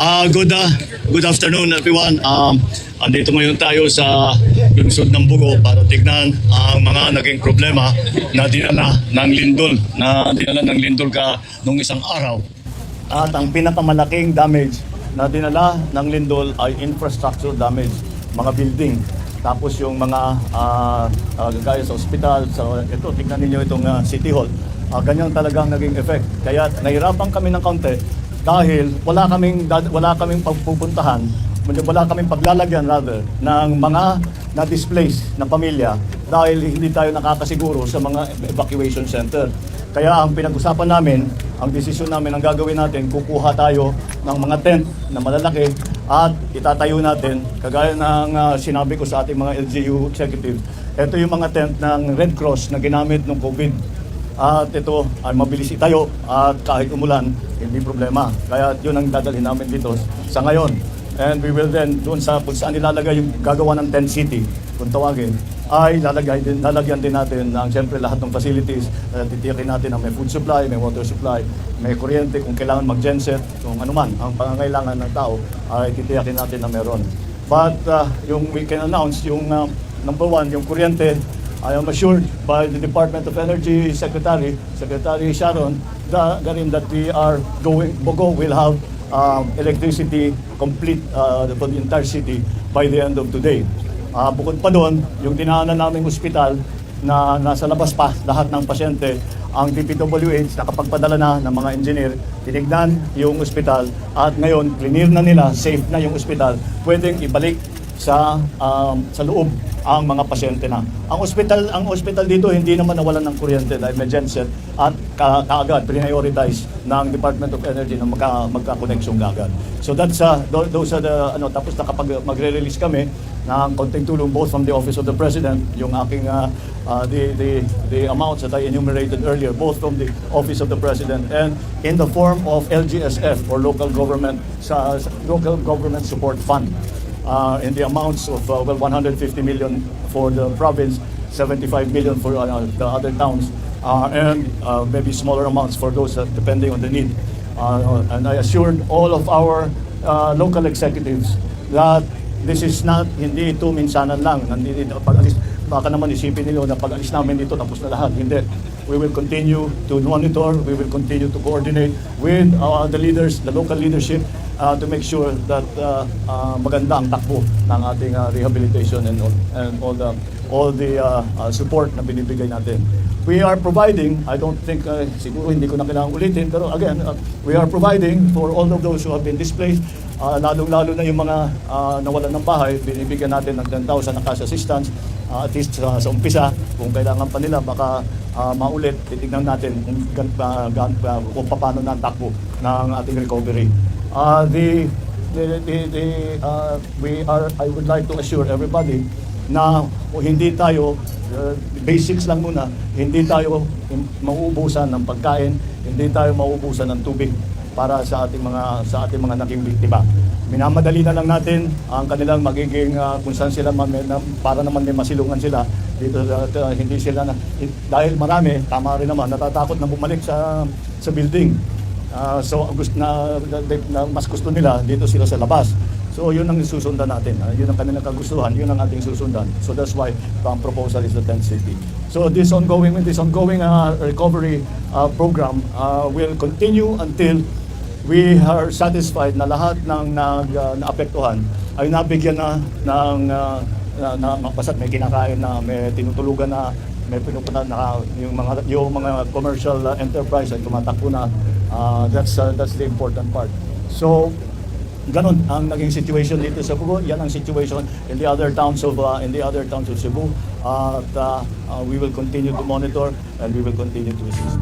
Good afternoon everyone. Andito ngayon tayo sa lungsod ng Bugo para tignan ang mga naging problema na dinala ng lindol nung isang araw. At ang pinakamalaking damage na dinala ng lindol ay infrastructure damage, mga building. Tapos yung mga gaya sa ospital, ito tignan niyo itong City Hall. Ganyan talagang naging effect. Kaya nahirapan kami ng kaunti dahil wala kaming pagpupuntahan, wala kaming paglalagyan ng mga na-displaced na pamilya dahil hindi tayo nakakasiguro sa mga evacuation center. Kaya ang pinag-usapan namin, ang desisyon namin, ang gagawin natin, kukuha tayo ng mga tent na malalaki at itatayo natin, kagaya ng sinabi ko sa ating mga LGU executives. Ito yung mga tent ng Red Cross na ginamit ng COVID. At ito ay mabilis itayo at kahit umulan, hindi problema. Kaya yun ang dadalhin namin dito sa ngayon. And we will then, doon sa kung saan nilalagay yung gagawa ng tent city, kung tawagin, ay lalagyan din natin ng siyempre lahat ng facilities. Titiyakin natin na may food supply, may water supply, may kuryente, kung kailangan mag-genset, kung anuman ang pangangailangan ng tao, ay titiyakin natin na meron. But yung we can announce, yung number one, yung kuryente, I am assured by the Department of Energy Secretary Sharon, that Bogo will have electricity complete for the entire city by the end of today. Bukod pa doon, yung dinaanan naming ospital na nasa labas pa lahat ng pasyente, ang DPWH nakapagpadala na ng mga engineer, tinignan yung ospital at ngayon clear na nila, safe na yung ospital, pwedeng ibalik sa loob ang mga pasyente na. Ang ospital dito hindi naman nawalan ng kuryente dahil may genset at kaagad prioritize ng Department of Energy na magka-connection kaagad. So those are the tapos nakapag magre-release kami ng konting tulong both from the Office of the President, yung aking the amounts that I enumerated earlier, both from the Office of the President and in the form of LGSF or Local Government Support Fund. In the amounts of 150 million for the province, 75 million for the other towns, and maybe smaller amounts for those depending on the need. And I assured all of our local executives that this is not, hindi ito minsanan lang. Pag-alis, baka naman isipin nila na pag-alis namin dito tapos na lahat. Hindi. We will continue to monitor, we will continue to coordinate with the leaders, the local leadership, to make sure that maganda ang takbo ng ating rehabilitation and all the support na binibigay natin. We are providing, I don't think, siguro hindi ko na kailangang ulitin, pero again, we are providing for all of those who have been displaced, lalong-lalo na yung mga nawalan ng bahay, binibigyan natin ng 10,000 na cash assistance, at least sa umpisa, kung kailangan pa nila, baka maulit, titignan natin kung paano na ang takbo ng ating recovery. I would like to assure everybody na hindi tayo, basics lang muna, hindi tayo mauubusan ng pagkain, hindi tayo mauubusan ng tubig para sa ating mga naging biktima. Minamadali na lang natin ang kanilang magiging kung saan sila para naman may masilungan sila dito, hindi sila dahil marami, tama rin naman, natatakot na bumalik sa building. So mas gusto nila dito sila sa labas. So yun ang susundan natin. Yun ang kanilang kagustuhan, yun ang ating susundan. So that's why ang proposal is the tent city. So this ongoing recovery program will continue until we are satisfied na lahat ng naapektuhan ay nabigyan na ng basta may kinakain na, may tinutulugan na, may pinupunan na yung mga commercial enterprise ay tumatakbo na. That's the important part. So ganon ang naging situation dito sa Bugo. Yan ang situation in the other towns of Cebu. We will continue to monitor and we will continue to assist.